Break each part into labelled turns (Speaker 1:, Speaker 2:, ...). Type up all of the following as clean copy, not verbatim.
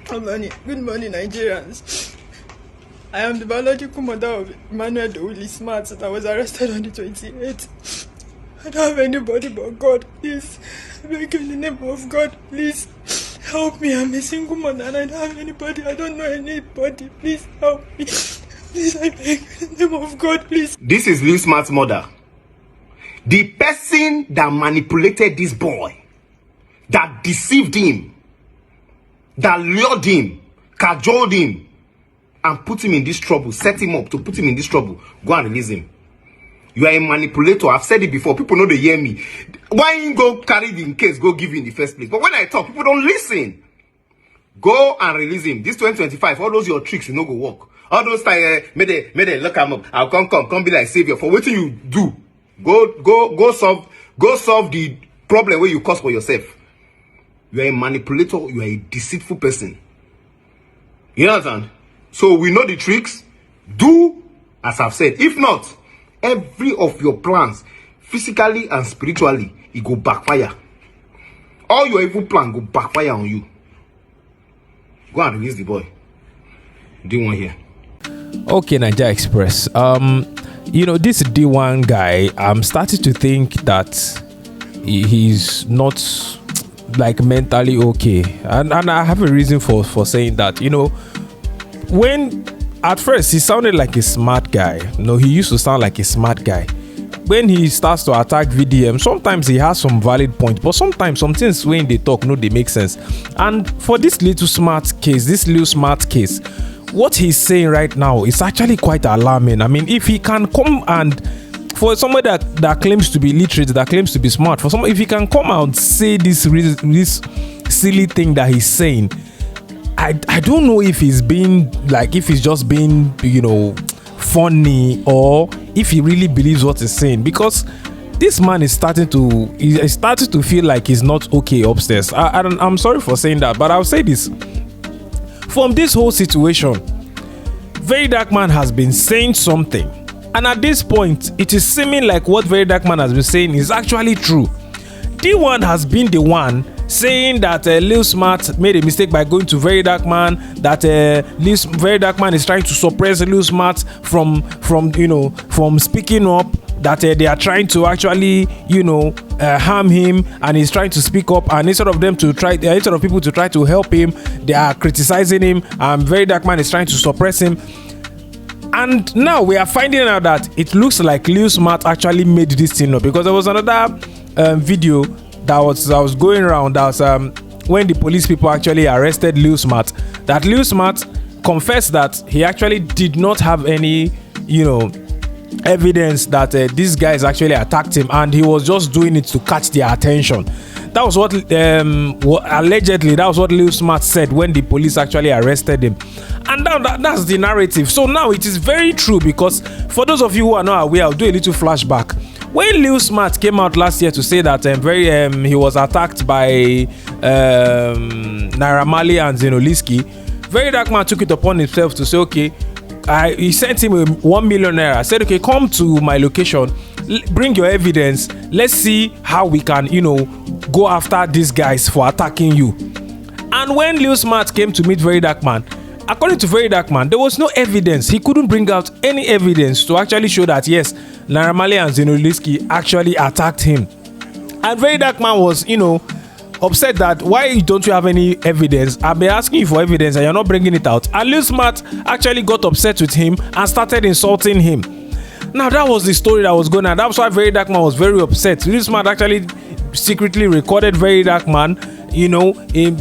Speaker 1: Good morning, Nigerians. I am the biological mother of Emmanuel Lil Smart that was arrested on the 28th. I don't have anybody but God. Please, I beg you in the name of God, please help me. I'm a single mother and I don't have anybody. I don't know anybody. Please help me. Please, I beg you in the name of God, please.
Speaker 2: This is Lil Smart's mother. The person that manipulated this boy, that deceived him, that lured him, cajoled him, and put him in this trouble, set him up to put him in this trouble. Go and release him. You are a manipulator. I've said it before. People know they hear me. Why you go carry the case, go give you in the first place? But when I talk, people don't listen. Go and release him. This 2025, all those your tricks, you know, go work. All those time, may they look him up. I'll come be like savior. For what you do, go solve the problem where you cause for yourself. You are a manipulator. You are a deceitful person. You understand? So we know the tricks. Do as I've said. If not, every of your plans, physically and spiritually, it go backfire. All your evil plan go backfire on you. Go and release the boy. Deeone here.
Speaker 3: Okay, Nigeria Express. This Deeone guy, I'm starting to think that he's not like mentally okay, and I have a reason for saying that. When at first he sounded like a smart guy. He used to sound like a smart guy. When he starts to attack VDM, sometimes he has some valid points, but sometimes some things when they talk, they make sense. And for this Lil Smart case, what he's saying right now is actually quite alarming. I mean, if he can come and, for somebody that claims to be literate, that claims to be smart, for someone, if he can come out and say this silly thing that he's saying, I don't know if he's just being, funny, or if he really believes what he's saying, because this man is starting to feel like he's not okay upstairs. I'm sorry for saying that, but I'll say this. From this whole situation, Very Dark Man has been saying something, and at this point, it is seeming like what Very Dark Man has been saying is actually true. Deeone has been the one saying that Lil Smart made a mistake by going to Very Dark Man, that Very Dark Man is trying to suppress Lil Smart from speaking up, that they are trying to actually harm him, and he's trying to speak up, and instead of people to try to help him, they are criticizing him, and Very Dark Man is trying to suppress him. And now we are finding out that it looks like Lil Smart actually made this thing up, because there was another video that was going around, that was when the police people actually arrested Lil Smart, that Lil Smart confessed that he actually did not have any evidence that these guys actually attacked him, and he was just doing it to catch their attention. That was what allegedly, that was what Lil Smart said when the police actually arrested him. And now that's the narrative. So now it is very true, because for those of you who are not aware, I'll do a little flashback. When Lil Smart came out last year to say that he was attacked by Naira Marley and Zenolisky, Very Dark Man took it upon himself to say, okay, he sent him 1 million naira. Said, okay, come to my location, bring your evidence, let's see how we can go after these guys for attacking you. And when Lil Smart came to meet Very Dark Man, according to Very Dark Man, there was no evidence. He couldn't bring out any evidence to actually show that yes, Naira Marley and Zenolisky actually attacked him. And Very Dark Man was upset that why don't you have any evidence? I've been asking you for evidence and you're not bringing it out. And Lil Smart actually got upset with him and started insulting him. Now that was the story that was going on. That's why Very Dark Man was very upset. Lil Smart actually secretly recorded Very Dark Man,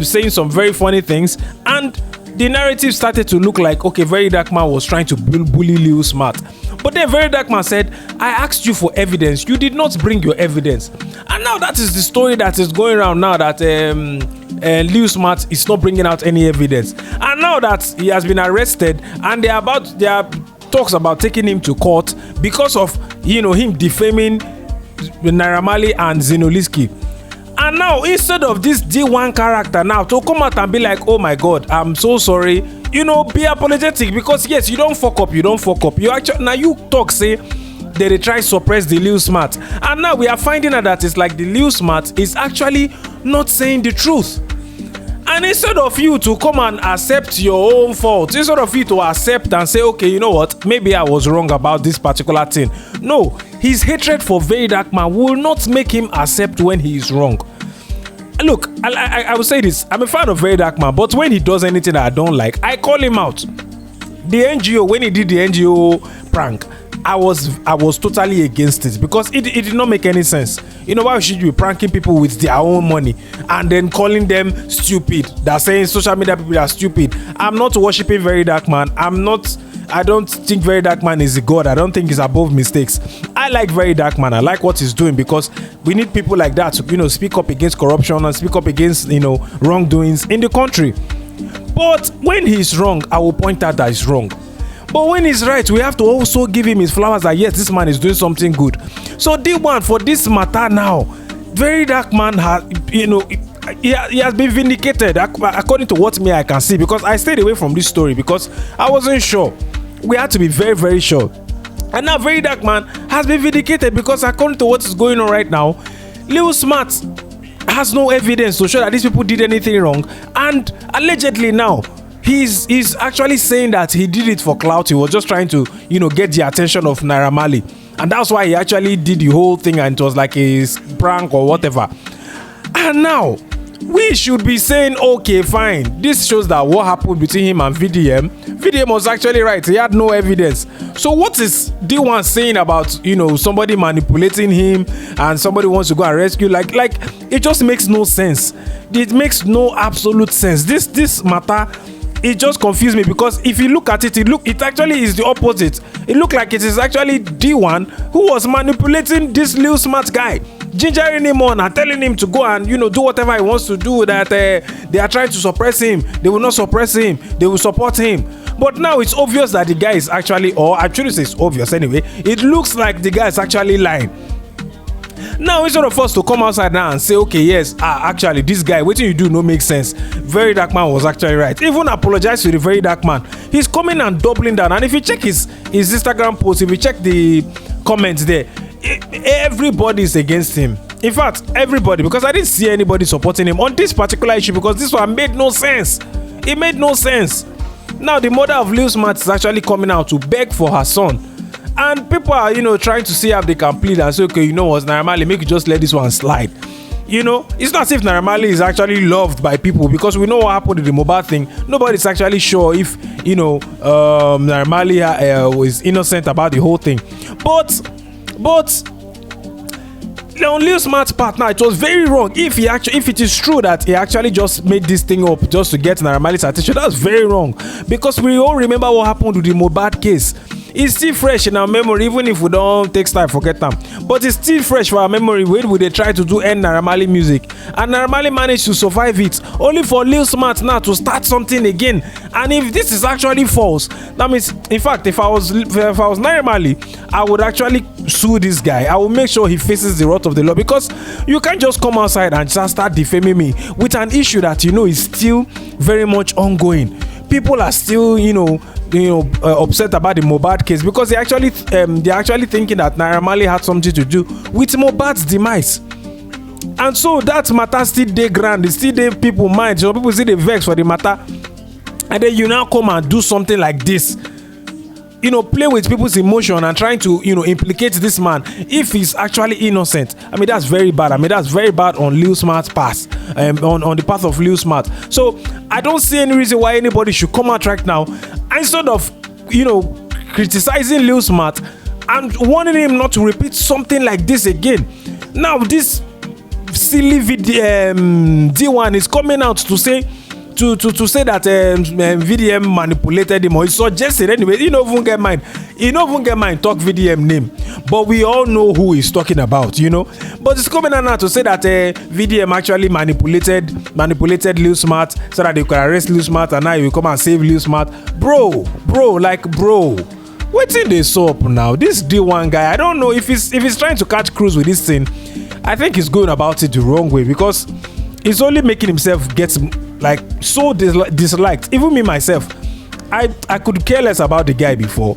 Speaker 3: saying some very funny things, and the narrative started to look like, okay, Very Dark Man was trying to bully Lil Smart. But then Very Dark Man said, I asked you for evidence, you did not bring your evidence. And now that is the story that is going around now, that Lil Smart is not bringing out any evidence. And now that he has been arrested, and there are talks about taking him to court because of him defaming Naira Marley and Zenolisky. And now, instead of this Deeone character now to come out and be like, oh my God, I'm so sorry, be apologetic, because yes, you don't fuck up. You actually, now you talk, say they try to suppress the Lil Smart. And now we are finding out that it's like the Lil Smart is actually not saying the truth. And instead of you to come and accept your own fault, instead of you to accept and say, okay, you know what, maybe I was wrong about this particular thing. No, his hatred for Very Dark Man will not make him accept when he is wrong. Look, I will say this, I'm a fan of Very Dark Man, but when he does anything that I don't like, I call him out. The NGO, when he did the NGO prank, I was totally against it because it did not make any sense. You know, why should you be pranking people with their own money and then calling them stupid? They're saying social media people are stupid. I'm not worshiping Very Dark Man. I don't think Very Dark Man is a god. I don't think he's above mistakes. I like Very Dark Man. I like what he's doing because we need people like that to, you know, speak up against corruption and speak up against, you know, wrongdoings in the country. But when he's wrong, I will point out that he's wrong. But when he's right, we have to also give him his flowers that yes, this man is doing something good. So Deeone, for this matter now, Very Dark Man has, you know, he has been vindicated according to what I can see, because I stayed away from this story because I wasn't sure. We had to be very, very sure. And now Very Dark Man has been vindicated because according to what is going on right now, Lil Smart has no evidence to show that these people did anything wrong, and allegedly now he's actually saying that he did it for clout. He was just trying to, you know, get the attention of Naira Marley, and that's why he actually did the whole thing, and it was like a prank or whatever. And now we should be saying, okay, fine, this shows that what happened between him and VDM was actually right. He had no evidence. So what is Deeone saying about, you know, somebody manipulating him and somebody wants to go and rescue? Like it just makes no sense. It makes no absolute sense. This matter, it just confused me, because if you look at it, it actually is the opposite. It looked like it is actually Deeone who was manipulating this Lil Smart guy, gingering him on and telling him to go and, you know, do whatever he wants to do, that they are trying to suppress him. They will not suppress him, they will support him. But now it's obvious that the guy is actually, or I shouldn't say it's obvious anyway, it looks like the guy is actually lying. Now instead of us to come outside now and say, okay, yes, actually this guy, what you do no make sense, Very Dark Man was actually right, even apologize to the Very Dark Man, he's coming and doubling down. And if you check his Instagram post, if you check the comments there, everybody is against him. In fact, everybody, because I didn't see anybody supporting him on this particular issue, because this one made no sense. It made no sense. Now the mother of Lil Smart is actually coming out to beg for her son, and people are, you know, trying to see how they can plead and say, okay, you know what, Naira Marley, make you just let this one slide. You know, it's not as if Naira Marley is actually loved by people, because we know what happened with the mobile thing. Nobody's actually sure if, you know, Naira Marley was innocent about the whole thing. But on Lil Smart's part now, it was very wrong. If it is true that he actually just made this thing up just to get Naira Marley's attention, that's very wrong, because we all remember what happened with the Mohbad case. It's still fresh in our memory, even if we don't take time forget them. But it's still fresh for our memory when they try to do end Naira Marley music, and Naira Marley managed to survive it, only for Lil Smart now to start something again. And if this is actually false, that means, in fact, if I was Naira Marley, I would actually sue this guy. I will make sure he faces the wrath of the law, because you can't just come outside and just start defaming me with an issue that you know is still very much ongoing. People are still, upset about the Mohbad case, because they're actually thinking that Naira Marley had something to do with Mohbad's demise. And so that matter still dey grand, it still dey people mind. Some people still dey vex for the matter, and then you now come and do something like this, play with people's emotion and trying to implicate this man if he's actually innocent. I mean, that's very bad. That's very bad on Lil Smart's path, on the path of Lil Smart. So I don't see any reason why anybody should come out right now, instead of criticizing Lil Smart and warning him not to repeat something like this again. Now this silly Deeone is coming out to say that VDM manipulated him, or he suggested anyway. He don't even get mind talk VDM name, but we all know who he's talking about, but it's coming out now to say that VDM actually manipulated Lil Smart so that they could arrest Lil Smart, and now he will come and save Lil Smart. Bro, what's in this up now? This Deeone guy, I don't know if he's trying to catch cruise with this thing. I think he's going about it the wrong way, because he's only making himself get so disliked. Even me myself, I could care less about the guy before.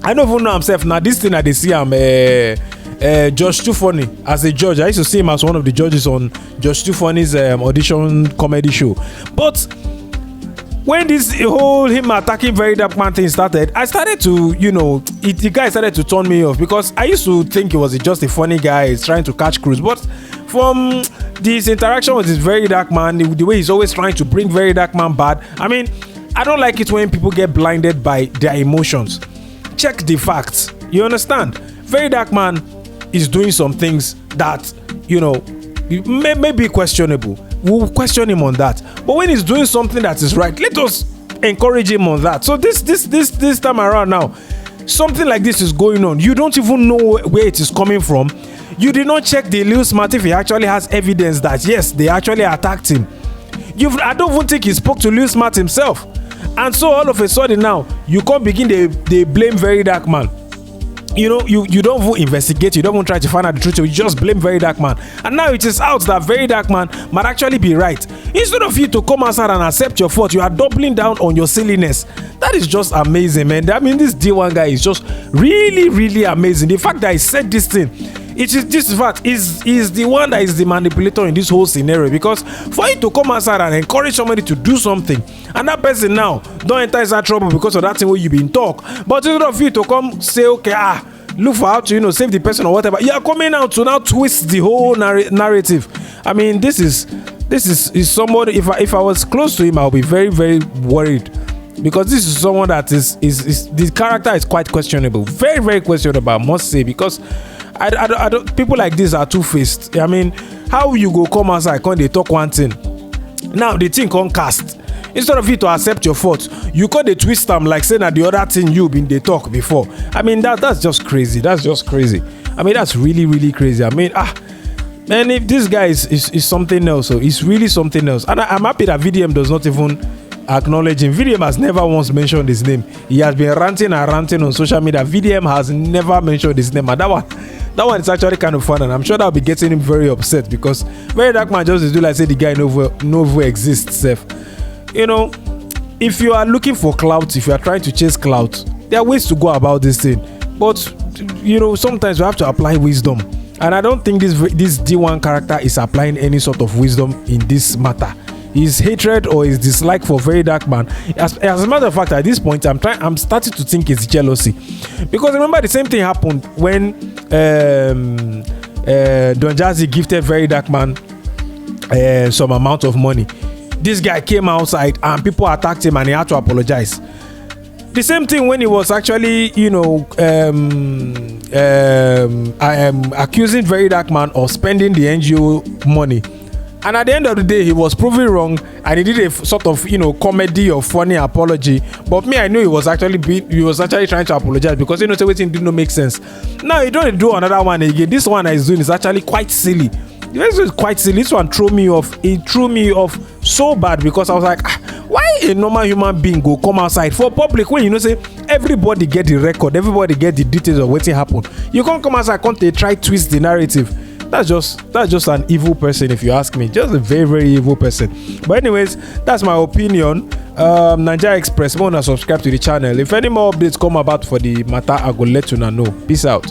Speaker 3: I don't even know himself now. This thing that they see him Josh Too Funny as a judge. I used to see him as one of the judges on Josh Too Funny's audition comedy show. But when this whole him attacking Very Dark Man thing started, I started to, the guy started to turn me off, because I used to think he was just a funny guy, he's trying to catch crews. But from this interaction with this Very Dark Man, the way he's always trying to bring Very Dark Man bad, I mean, I don't like it when people get blinded by their emotions. Check the facts. You understand? Very Dark Man is doing some things that, may be questionable. We'll question him on that. But when he's doing something that is right, let us encourage him on that. So this time around now, something like this is going on. You don't even know where it is coming from. You did not check the Lil Smart if he actually has evidence that yes, they actually attacked him. I don't even think he spoke to Lil Smart himself. And so all of a sudden now, you can't begin they blame Very Dark Man. You don't even investigate, you don't even try to find out the truth, you just blame Very Dark Man. And now it is out that Very Dark Man might actually be right. Instead of you to come outside and accept your fault, you are doubling down on your silliness. That is just amazing, man. I mean, this Deeone guy is just really, really amazing. The fact that he said this thing, this fact is the one that is the manipulator in this whole scenario, because for you to come outside and encourage somebody to do something, and that person now don't enter inside trouble because of that thing where you been talk, but instead of you to come say, okay, look for how to save the person or whatever, you are coming out to now twist the whole narrative. I mean, this is somebody, if I was close to him, I'll be very, very worried, because this is someone that is the character is quite questionable, very, very questionable, I must say, because I don't, people like this are two-faced. I mean, how you go come outside, can't they talk one thing? Now the thing can't cast. Instead of you to accept your fault, you can't they twist them like saying that the other thing you been they talk before. I mean, that's just crazy. That's just crazy. I mean, that's really, really crazy. I mean, man, if this guy is something else, so it's really something else. And I'm happy that VDM does not even acknowledge him. VDM has never once mentioned his name. He has been ranting and ranting on social media. VDM has never mentioned his name, and that one is actually kind of fun, and I'm sure that'll be getting him very upset, because Very Dark Man just do like say the guy no exists self. If you are looking for clout, if you are trying to chase clout, there are ways to go about this thing, but sometimes you have to apply wisdom, and I don't think this Deeone character is applying any sort of wisdom in this matter. His hatred or his dislike for Very Dark Man, as a matter of fact, at this point I'm starting to think it's jealousy, because remember the same thing happened when Don Jazzy gifted Very Dark Man some amount of money. This guy came outside and people attacked him and he had to apologize. The same thing when he was actually accusing Very Dark Man of spending the NGO money. And at the end of the day, he was proven wrong, and he did a sort of, comedy or funny apology. But me, I knew he was actually trying to apologize, because everything did not make sense. Now he don't do another one again. This one that he's doing is actually quite silly. This is quite silly. This one threw me off. It threw me off so bad, because I was like, why a normal human being go come outside for public when say everybody get the record, everybody get the details of what happened. You can't come outside, can't they try twist the narrative? That's just an evil person, if you ask me. Just a very, very evil person. But anyways, that's my opinion. Nigeria Express, want to subscribe to the channel. If any more updates come about for the matter, I will let you know. Peace out.